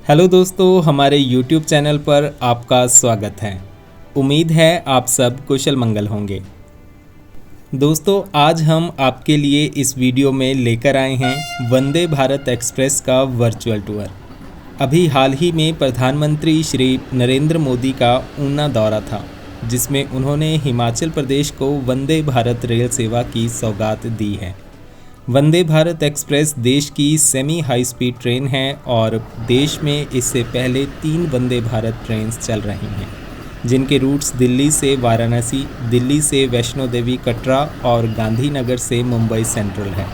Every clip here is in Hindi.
हेलो दोस्तों, हमारे YouTube चैनल पर आपका स्वागत है। उम्मीद है आप सब कुशल मंगल होंगे। दोस्तों, आज हम आपके लिए इस वीडियो में लेकर आए हैं वंदे भारत एक्सप्रेस का वर्चुअल टूर। अभी हाल ही में प्रधानमंत्री श्री नरेंद्र मोदी का ऊना दौरा था, जिसमें उन्होंने हिमाचल प्रदेश को वंदे भारत रेल सेवा की सौगात दी है। वंदे भारत एक्सप्रेस देश की सेमी हाई स्पीड ट्रेन है और देश में इससे पहले 3 वंदे भारत ट्रेन्स चल रही हैं, जिनके रूट्स दिल्ली से वाराणसी, दिल्ली से वैष्णो देवी कटरा और गांधीनगर से मुंबई सेंट्रल है।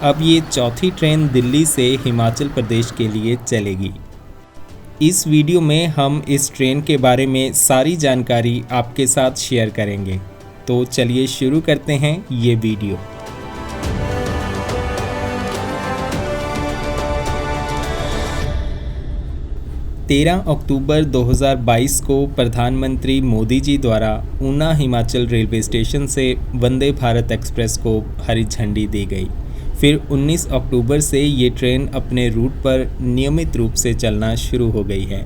अब ये चौथी ट्रेन दिल्ली से हिमाचल प्रदेश के लिए चलेगी। इस वीडियो में हम इस ट्रेन के बारे में सारी जानकारी आपके साथ शेयर करेंगे। तो चलिए शुरू करते हैं ये वीडियो। 13 अक्टूबर 2022 को प्रधानमंत्री मोदी जी द्वारा ऊना हिमाचल रेलवे स्टेशन से वंदे भारत एक्सप्रेस को हरी झंडी दी गई। फिर 19 अक्टूबर से ये ट्रेन अपने रूट पर नियमित रूप से चलना शुरू हो गई है।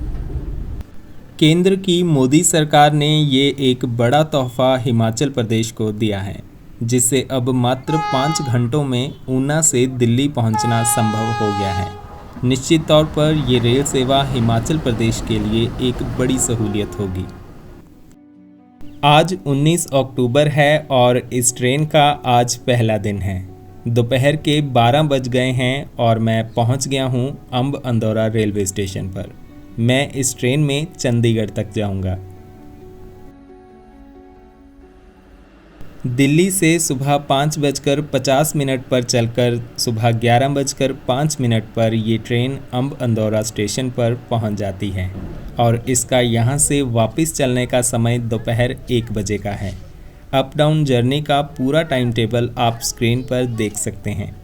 केंद्र की मोदी सरकार ने ये एक बड़ा तोहफा हिमाचल प्रदेश को दिया है, जिससे अब मात्र 5 घंटों में ऊना से दिल्ली पहुंचना संभव हो गया है। निश्चित तौर पर ये रेल सेवा हिमाचल प्रदेश के लिए एक बड़ी सहूलियत होगी। आज 19 अक्टूबर है और इस ट्रेन का आज पहला दिन है। दोपहर के 12 बज गए हैं और मैं पहुंच गया हूं अंब अंदौरा रेलवे स्टेशन पर। मैं इस ट्रेन में चंडीगढ़ तक जाऊंगा। दिल्ली से सुबह 5:50 पर चलकर सुबह 11:05 पर ये ट्रेन अंब अंदौरा स्टेशन पर पहुंच जाती है और इसका यहां से वापस चलने का समय दोपहर 1 बजे का है। अप डाउन जर्नी का पूरा टाइम टेबल आप स्क्रीन पर देख सकते हैं।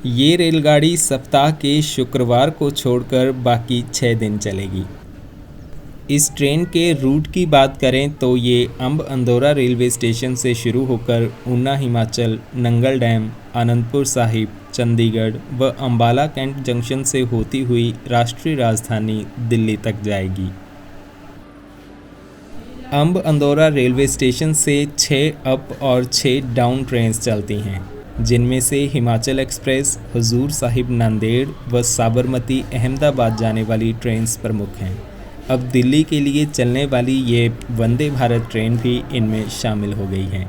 ये रेलगाड़ी सप्ताह के शुक्रवार को छोड़कर बाकी 6 दिन चलेगी। इस ट्रेन के रूट की बात करें तो ये अंब अंदौरा रेलवे स्टेशन से शुरू होकर ऊना हिमाचल, नंगल डैम, आनंदपुर साहिब, चंडीगढ़ व अंबाला कैंट जंक्शन से होती हुई राष्ट्रीय राजधानी दिल्ली तक जाएगी। अंब अंदौरा रेलवे स्टेशन से 6 अप और 6 डाउन ट्रेन्स चलती हैं, जिनमें से हिमाचल एक्सप्रेस, हुजूर साहिब नांदेड़ व साबरमती अहमदाबाद जाने वाली ट्रेन्स प्रमुख हैं। अब दिल्ली के लिए चलने वाली ये वंदे भारत ट्रेन भी इनमें शामिल हो गई है।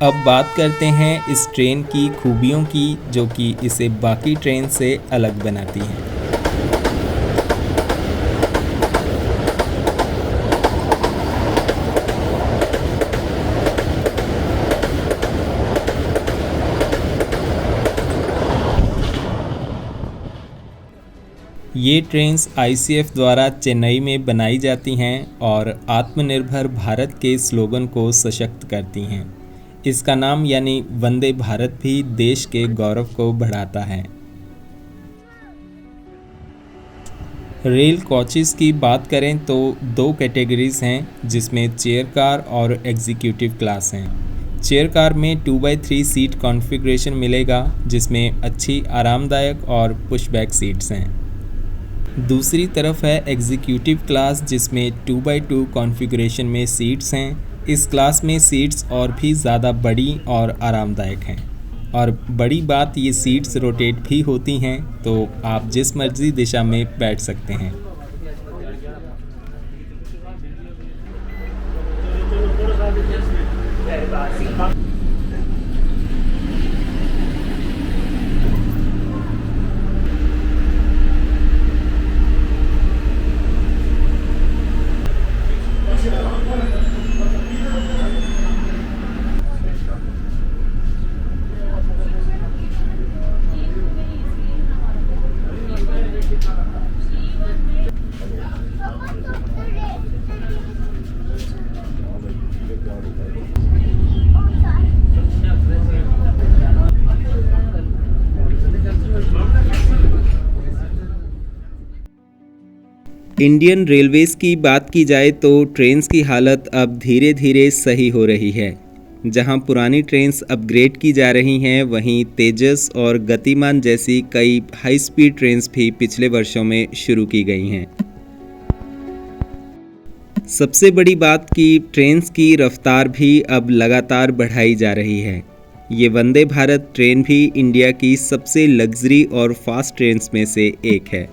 अब बात करते हैं इस ट्रेन की खूबियों की, जो कि इसे बाकी ट्रेन से अलग बनाती हैं। ये ट्रेन्स ICF द्वारा चेन्नई में बनाई जाती हैं और आत्मनिर्भर भारत के स्लोगन को सशक्त करती हैं। इसका नाम यानी वंदे भारत भी देश के गौरव को बढ़ाता है। रेल कोचेस की बात करें तो 2 कैटेगरीज हैं, जिसमें चेयर कार और एग्जीक्यूटिव क्लास हैं। चेयर कार में 2x3 सीट कॉन्फ़िगरेशन मिलेगा, जिसमें अच्छी आरामदायक और पुशबैक सीट्स हैं। दूसरी तरफ है एग्जीक्यूटिव क्लास, जिसमें 2x2 कॉन्फ़िगरेशन में सीट्स हैं। इस क्लास में सीट्स और भी ज़्यादा बड़ी और आरामदायक हैं, और बड़ी बात ये सीट्स रोटेट भी होती हैं, तो आप जिस मर्ज़ी दिशा में बैठ सकते हैं। इंडियन रेलवेज़ की बात की जाए तो ट्रेन्स की हालत अब धीरे धीरे सही हो रही है। जहां पुरानी ट्रेन्स अपग्रेड की जा रही हैं, वहीं तेजस और गतिमान जैसी कई हाई स्पीड ट्रेन्स भी पिछले वर्षों में शुरू की गई हैं। सबसे बड़ी बात कि ट्रेन्स की रफ्तार भी अब लगातार बढ़ाई जा रही है। ये वंदे भारत ट्रेन भी इंडिया की सबसे लग्जरी और फास्ट ट्रेन्स में से एक है।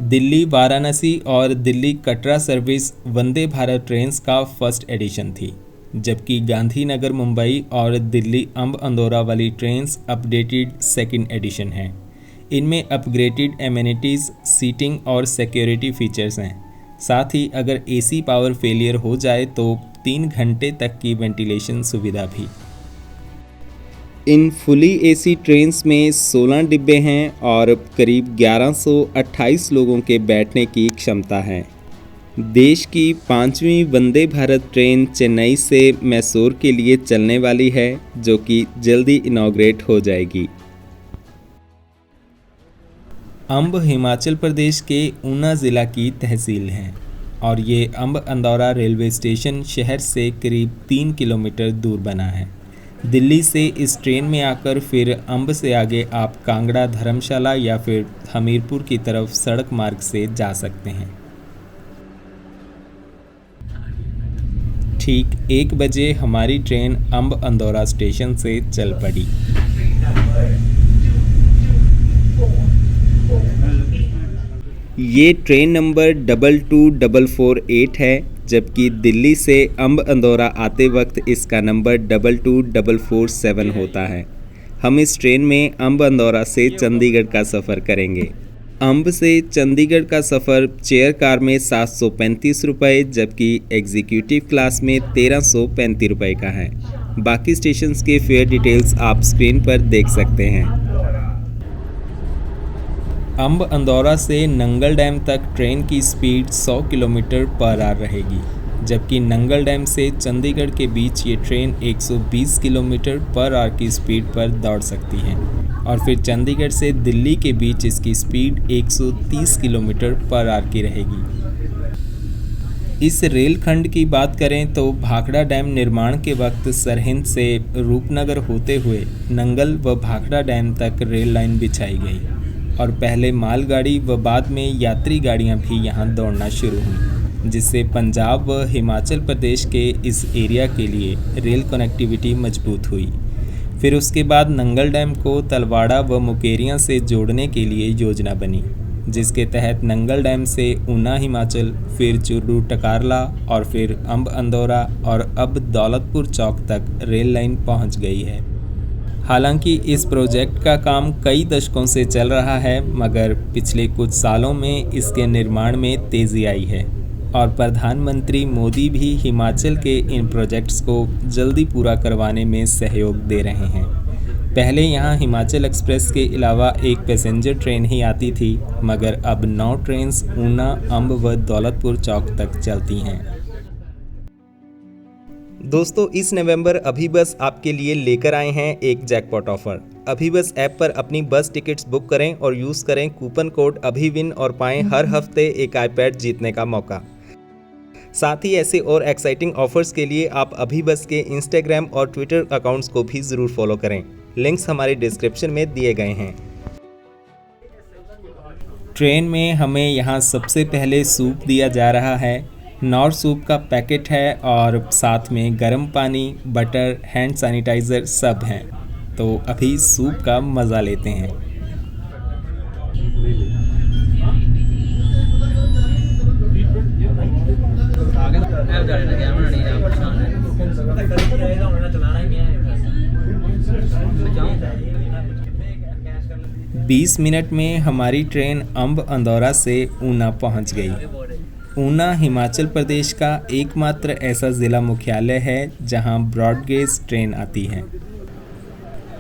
दिल्ली वाराणसी और दिल्ली कटरा सर्विस वंदे भारत ट्रेन्स का फर्स्ट एडिशन थी, जबकि गांधीनगर मुंबई और दिल्ली अंब अंदौरा वाली ट्रेन्स अपडेटेड सेकंड एडिशन हैं। इनमें अपग्रेडेड एमेनिटीज़, सीटिंग और सिक्योरिटी फीचर्स हैं। साथ ही अगर एसी पावर फेलियर हो जाए तो 3 घंटे तक की वेंटिलेशन सुविधा भी। इन फुली एसी ट्रेन्स में 16 डिब्बे हैं और करीब 1128 लोगों के बैठने की क्षमता है। देश की 5वीं वंदे भारत ट्रेन चेन्नई से मैसूर के लिए चलने वाली है, जो कि जल्दी इनॉग्रेट हो जाएगी। अंब हिमाचल प्रदेश के ऊना ज़िला की तहसील है और ये अंब अंदौरा रेलवे स्टेशन शहर से करीब 3 किलोमीटर दूर बना है। दिल्ली से इस ट्रेन में आकर फिर अंब से आगे आप कांगड़ा, धर्मशाला या फिर हमीरपुर की तरफ सड़क मार्ग से जा सकते हैं। ठीक 1 बजे हमारी ट्रेन अंब अंदौरा स्टेशन से चल पड़ी। ये ट्रेन नंबर 22448 है, जबकि दिल्ली से अंब अंदौरा आते वक्त इसका नंबर 22447 होता है। हम इस ट्रेन में अंब अंदौरा से चंडीगढ़ का सफ़र करेंगे। अंब से चंडीगढ़ का सफ़र चेयर कार में 735 रुपये, जबकि एग्जीक्यूटिव क्लास में 1335 रुपये का है। बाकी स्टेशंस के फेयर डिटेल्स आप स्क्रीन पर देख सकते हैं। अंब अंदौरा से नंगल डैम तक ट्रेन की स्पीड 100 किलोमीटर पर आवर रहेगी, जबकि नंगल डैम से चंडीगढ़ के बीच ये ट्रेन 120 किलोमीटर पर आवर की स्पीड पर दौड़ सकती है और फिर चंडीगढ़ से दिल्ली के बीच इसकी स्पीड 130 किलोमीटर पर आवर की रहेगी। इस रेलखंड की बात करें तो भाखड़ा डैम निर्माण के वक्त सरहिंद से रूपनगर होते हुए नंगल व भाखड़ा डैम तक रेल लाइन बिछाई गई और पहले मालगाड़ी व बाद में यात्री गाड़ियां भी यहां दौड़ना शुरू हुई, जिससे पंजाब व हिमाचल प्रदेश के इस एरिया के लिए रेल कनेक्टिविटी मजबूत हुई। फिर उसके बाद नंगल डैम को तलवाड़ा व मुकेरियां से जोड़ने के लिए योजना बनी, जिसके तहत नंगल डैम से ऊना हिमाचल, फिर चुरू टकारला और फिर अंब अंदौरा और अब दौलतपुर चौक तक रेल लाइन पहुंच गई है। हालांकि इस प्रोजेक्ट का काम कई दशकों से चल रहा है, मगर पिछले कुछ सालों में इसके निर्माण में तेज़ी आई है और प्रधानमंत्री मोदी भी हिमाचल के इन प्रोजेक्ट्स को जल्दी पूरा करवाने में सहयोग दे रहे हैं। पहले यहाँ हिमाचल एक्सप्रेस के अलावा एक पैसेंजर ट्रेन ही आती थी, मगर अब 9 ट्रेन्स ऊना, अंब व दौलतपुर चौक तक चलती हैं। दोस्तों, इस नवंबर अभी बस आपके लिए लेकर आए हैं एक जैकपॉट ऑफर। अभी बस ऐप पर अपनी बस टिकट्स बुक करें और यूज़ करें कूपन कोड अभिविन और पाएं हर हफ्ते एक आईपैड जीतने का मौका। साथ ही ऐसे और एक्साइटिंग ऑफर्स के लिए आप अभी बस के इंस्टाग्राम और ट्विटर अकाउंट्स को भी ज़रूर फॉलो करें। लिंक्स हमारे डिस्क्रिप्शन में दिए गए हैं। ट्रेन में हमें यहाँ सबसे पहले सूप दिया जा रहा है। नॉर सूप का पैकेट है और साथ में गर्म पानी, बटर, हैंड सैनिटाइज़र सब हैं। तो अभी सूप का मज़ा लेते हैं। बीस मिनट में हमारी ट्रेन अंब अंदौरा से ऊना पहुंच गई। ऊना हिमाचल प्रदेश का एकमात्र ऐसा ज़िला मुख्यालय है जहां ब्रॉडगेज ट्रेन आती है।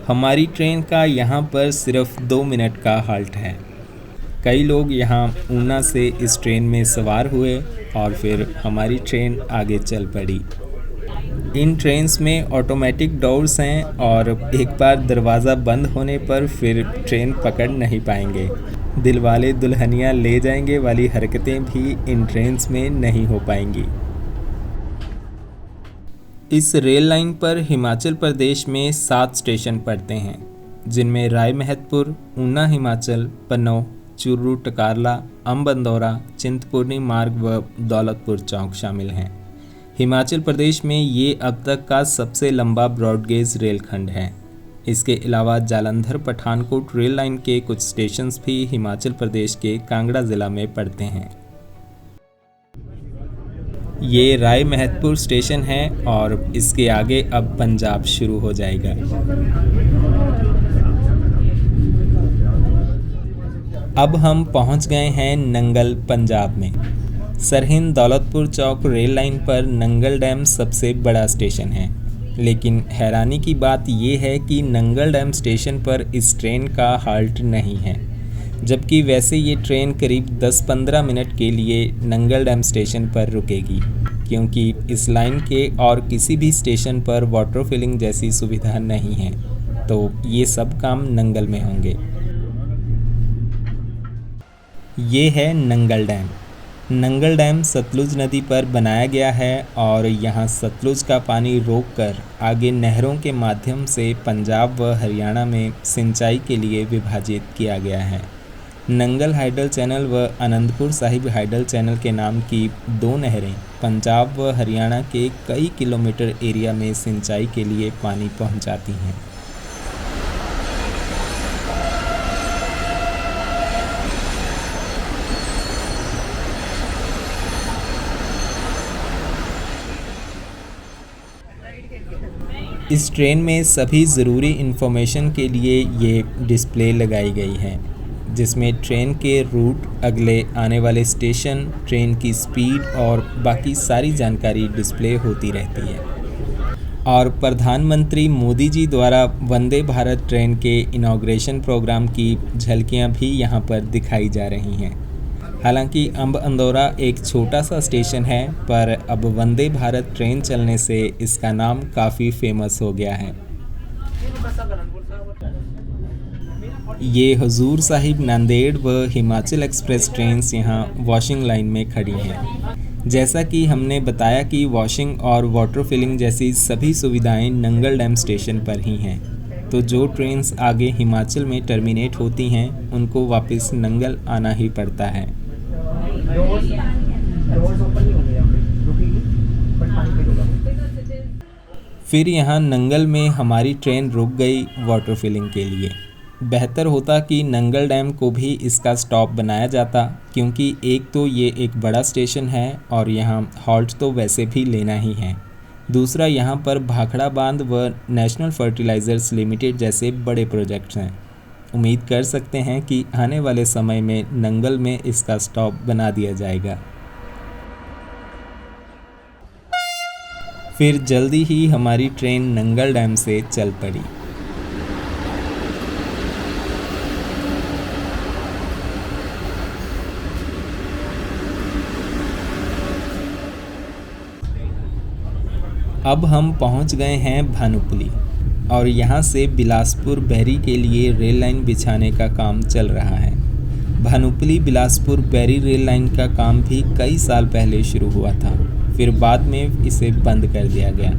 हमारी ट्रेन का यहां पर सिर्फ 2 मिनट का हाल्ट है। कई लोग यहां ऊना से इस ट्रेन में सवार हुए और फिर हमारी ट्रेन आगे चल पड़ी। इन ट्रेन्स में ऑटोमेटिक डोर्स हैं और एक बार दरवाज़ा बंद होने पर फिर ट्रेन पकड़ नहीं पाएंगे। दिलवाले दुल्हनिया ले जाएंगे वाली हरकतें भी इन ट्रेन्स में नहीं हो पाएंगी। इस रेल लाइन पर हिमाचल प्रदेश में 7 स्टेशन पड़ते हैं, जिनमें राय महतपुर, ऊना हिमाचल, पन्नौ, चुरू टकारला, अम्ब अंदौरा, चिंतपूर्णी मार्ग व दौलतपुर चौक शामिल हैं। हिमाचल प्रदेश में ये अब तक का सबसे लंबा ब्रॉडगेज रेलखंड है। इसके अलावा जालंधर पठानकोट रेल लाइन के कुछ स्टेशंस भी हिमाचल प्रदेश के कांगड़ा ज़िला में पड़ते हैं। ये राय महतपुर स्टेशन है और इसके आगे अब पंजाब शुरू हो जाएगा। अब हम पहुंच गए हैं नंगल पंजाब में। सरहिंद दौलतपुर चौक रेल लाइन पर नंगल डैम सबसे बड़ा स्टेशन है, लेकिन हैरानी की बात यह है कि नंगल डैम स्टेशन पर इस ट्रेन का हाल्ट नहीं है, जबकि वैसे ये ट्रेन करीब 10-15 मिनट के लिए नंगल डैम स्टेशन पर रुकेगी, क्योंकि इस लाइन के और किसी भी स्टेशन पर वाटर फिलिंग जैसी सुविधा नहीं है, तो ये सब काम नंगल में होंगे। ये है नंगल डैम। नंगल डैम सतलुज नदी पर बनाया गया है और यहाँ सतलुज का पानी रोककर आगे नहरों के माध्यम से पंजाब व हरियाणा में सिंचाई के लिए विभाजित किया गया है। नंगल हाइडल चैनल व आनंदपुर साहिब हाइडल चैनल के नाम की 2 नहरें पंजाब व हरियाणा के कई किलोमीटर एरिया में सिंचाई के लिए पानी पहुँचाती हैं। इस ट्रेन में सभी ज़रूरी इन्फॉर्मेशन के लिए ये डिस्प्ले लगाई गई है, जिसमें ट्रेन के रूट, अगले आने वाले स्टेशन, ट्रेन की स्पीड और बाकी सारी जानकारी डिस्प्ले होती रहती है। और प्रधानमंत्री मोदी जी द्वारा वंदे भारत ट्रेन के इनॉग्रेशन प्रोग्राम की झलकियां भी यहां पर दिखाई जा रही हैं। हालांकि अम्ब अंदौरा एक छोटा सा स्टेशन है, पर अब वंदे भारत ट्रेन चलने से इसका नाम काफ़ी फेमस हो गया है। ये हजूर साहिब नांदेड़ व हिमाचल एक्सप्रेस ट्रेन्स यहाँ वॉशिंग लाइन में खड़ी हैं। जैसा कि हमने बताया कि वॉशिंग और वाटर फिलिंग जैसी सभी सुविधाएं नंगल डैम स्टेशन पर ही हैं, तो जो ट्रेन्स आगे हिमाचल में टर्मिनेट होती हैं उनको वापस नंगल आना ही पड़ता है। फिर यहाँ नंगल में हमारी ट्रेन रुक गई वाटर फिलिंग के लिए। बेहतर होता कि नंगल डैम को भी इसका स्टॉप बनाया जाता, क्योंकि एक तो ये एक बड़ा स्टेशन है और यहाँ हॉल्ट तो वैसे भी लेना ही है। दूसरा, यहाँ पर भाखड़ा बांध व नेशनल फर्टिलाइज़र्स लिमिटेड जैसे बड़े प्रोजेक्ट्स हैं। उम्मीद कर सकते हैं कि आने वाले समय में नंगल में इसका स्टॉप बना दिया जाएगा। फिर जल्दी ही हमारी ट्रेन नंगल डैम से चल पड़ी। अब हम पहुंच गए हैं भानुपली और यहाँ से बिलासपुर बैरी के लिए रेल लाइन बिछाने का काम चल रहा है। भानुपली बिलासपुर बैरी रेल लाइन का काम भी कई साल पहले शुरू हुआ था, फिर बाद में इसे बंद कर दिया गया,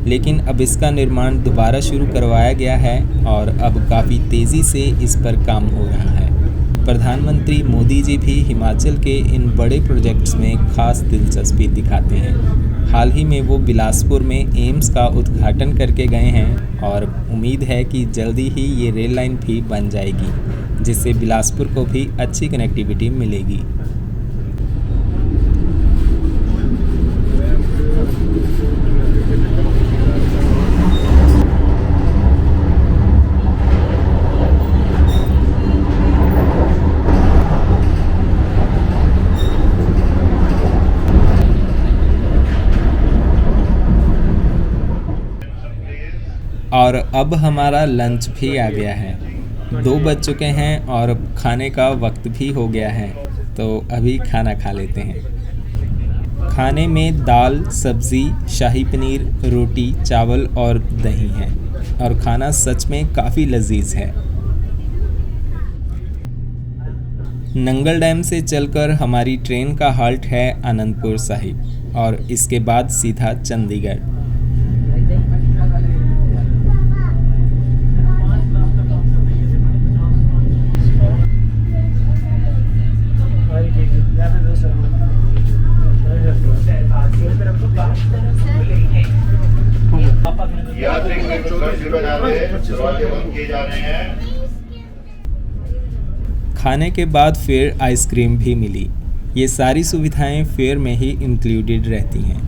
लेकिन अब इसका निर्माण दोबारा शुरू करवाया गया है और अब काफ़ी तेज़ी से इस पर काम हो रहा है। प्रधानमंत्री मोदी जी भी हिमाचल के इन बड़े प्रोजेक्ट्स में खास दिलचस्पी दिखाते हैं। हाल ही में वो बिलासपुर में एम्स का उद्घाटन करके गए हैं और उम्मीद है कि जल्दी ही ये रेल लाइन भी बन जाएगी, जिससे बिलासपुर को भी अच्छी कनेक्टिविटी मिलेगी। और अब हमारा लंच भी आ गया है। 2 बज चुके हैं और खाने का वक्त भी हो गया है, तो अभी खाना खा लेते हैं। खाने में दाल, सब्ज़ी, शाही पनीर, रोटी, चावल और दही है और खाना सच में काफ़ी लजीज है। नंगल डैम से चलकर हमारी ट्रेन का हाल्ट है आनंदपुर साहिब और इसके बाद सीधा चंडीगढ़। खाने के बाद फिर आइसक्रीम भी मिली। ये सारी सुविधाएं फेयर में ही इंक्लूडेड रहती हैं।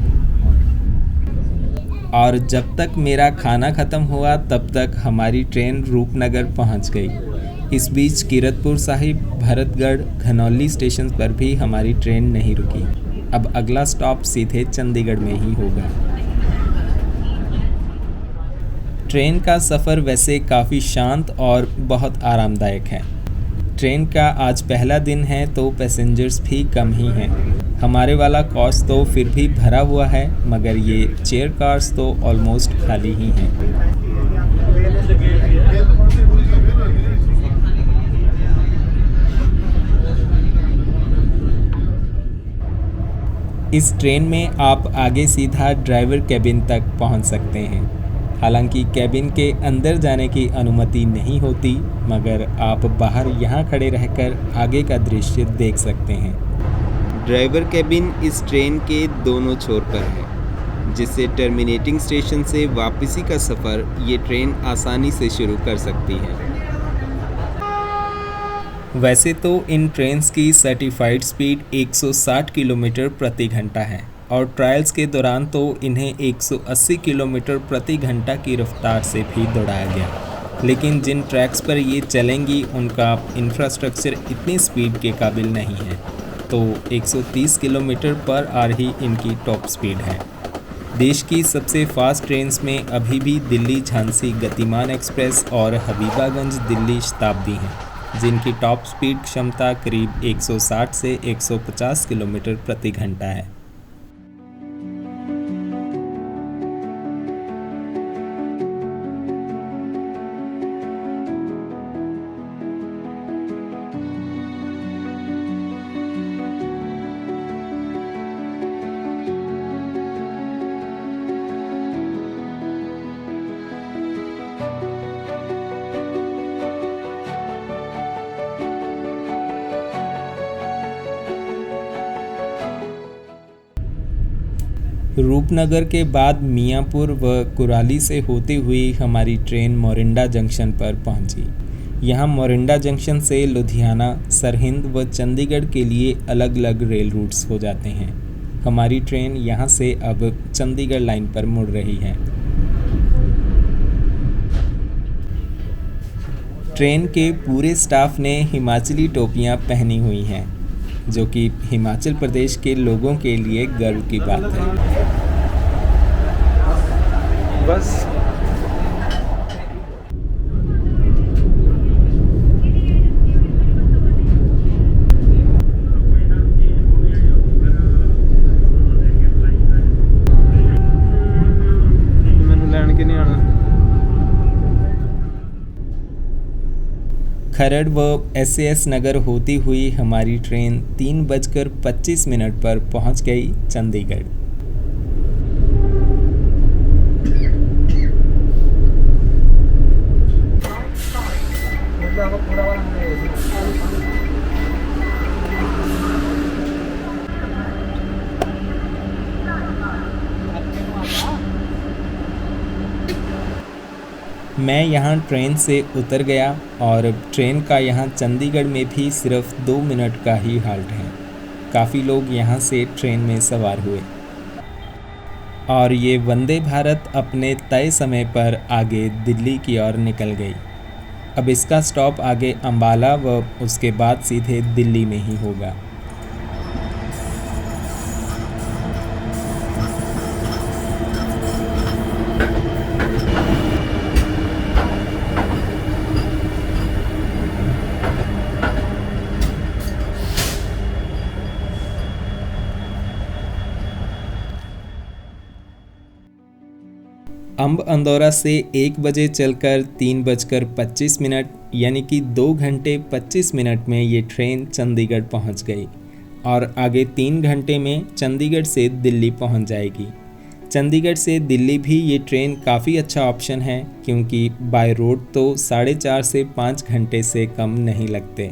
और जब तक मेरा खाना ख़त्म हुआ तब तक हमारी ट्रेन रूपनगर पहुंच गई। इस बीच कीरतपुर साहिब, भरतगढ़, घनौली स्टेशन पर भी हमारी ट्रेन नहीं रुकी। अब अगला स्टॉप सीधे चंडीगढ़ में ही होगा। ट्रेन का सफ़र वैसे काफ़ी शांत और बहुत आरामदायक है। ट्रेन का आज पहला दिन है तो पैसेंजर्स भी कम ही हैं। हमारे वाला कोच तो फिर भी भरा हुआ है, मगर ये चेयर कार्स तो ऑलमोस्ट खाली ही हैं। इस ट्रेन में आप आगे सीधा ड्राइवर कैबिन तक पहुंच सकते हैं। हालांकि कैबिन के अंदर जाने की अनुमति नहीं होती, मगर आप बाहर यहाँ खड़े रहकर आगे का दृश्य देख सकते हैं। ड्राइवर कैबिन इस ट्रेन के दोनों छोर पर है, जिससे टर्मिनेटिंग स्टेशन से वापसी का सफ़र ये ट्रेन आसानी से शुरू कर सकती है। वैसे तो इन ट्रेन्स की सर्टिफाइड स्पीड 160 किलोमीटर प्रति घंटा है और ट्रायल्स के दौरान तो इन्हें 180 किलोमीटर प्रति घंटा की रफ्तार से भी दौड़ाया गया। लेकिन जिन ट्रैक्स पर ये चलेंगी उनका इंफ्रास्ट्रक्चर इतनी स्पीड के काबिल नहीं है, तो 130 किलोमीटर पर आवर ही इनकी टॉप स्पीड है। देश की सबसे फास्ट ट्रेन्स में अभी भी दिल्ली झांसी गतिमान एक्सप्रेस और हबीबागंज दिल्ली शताब्दी हैं, जिनकी टॉप स्पीड क्षमता करीब 160 से 150 किलोमीटर प्रति घंटा है। रूपनगर के बाद मियाँपुर व कुराली से होती हुई हमारी ट्रेन मोरिंडा जंक्शन पर पहुंची। यहाँ मोरिंडा जंक्शन से लुधियाना, सरहिंद व चंडीगढ़ के लिए अलग अलग रेल रूट्स हो जाते हैं। हमारी ट्रेन यहाँ से अब चंडीगढ़ लाइन पर मुड़ रही है। ट्रेन के पूरे स्टाफ ने हिमाचली टोपियाँ पहनी हुई हैं, जो कि हिमाचल प्रदेश के लोगों के लिए गर्व की बात है। बस मैंने लैंड के नहीं आना। खरड़ व SAS नगर होती हुई हमारी ट्रेन 3:25 पर पहुंच गई चंडीगढ़। मैं यहाँ ट्रेन से उतर गया और ट्रेन का यहाँ चंडीगढ़ में भी सिर्फ 2 मिनट का ही हाल्ट है। काफ़ी लोग यहाँ से ट्रेन में सवार हुए और ये वंदे भारत अपने तय समय पर आगे दिल्ली की ओर निकल गई। अब इसका स्टॉप आगे अंबाला व उसके बाद सीधे दिल्ली में ही होगा। अम्ब अंदौरा से 1 बजे चलकर 3:25 यानी कि 2 घंटे 25 मिनट में ये ट्रेन चंडीगढ़ पहुंच गई और आगे 3 घंटे में चंडीगढ़ से दिल्ली पहुंच जाएगी। चंडीगढ़ से दिल्ली भी ये ट्रेन काफ़ी अच्छा ऑप्शन है, क्योंकि बाय रोड तो 4.5 से 5 घंटे से कम नहीं लगते।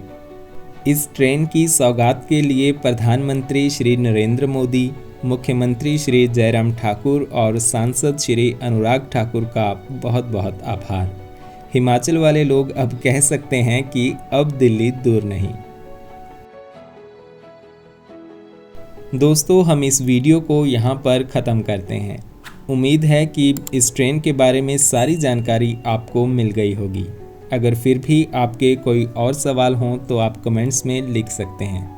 इस ट्रेन की सौगात के लिए प्रधानमंत्री श्री नरेंद्र मोदी, मुख्यमंत्री श्री जयराम ठाकुर और सांसद श्री अनुराग ठाकुर का बहुत बहुत आभार। हिमाचल वाले लोग अब कह सकते हैं कि अब दिल्ली दूर नहीं। दोस्तों, हम इस वीडियो को यहाँ पर ख़त्म करते हैं। उम्मीद है कि इस ट्रेन के बारे में सारी जानकारी आपको मिल गई होगी। अगर फिर भी आपके कोई और सवाल हों तो आप कमेंट्स में लिख सकते हैं।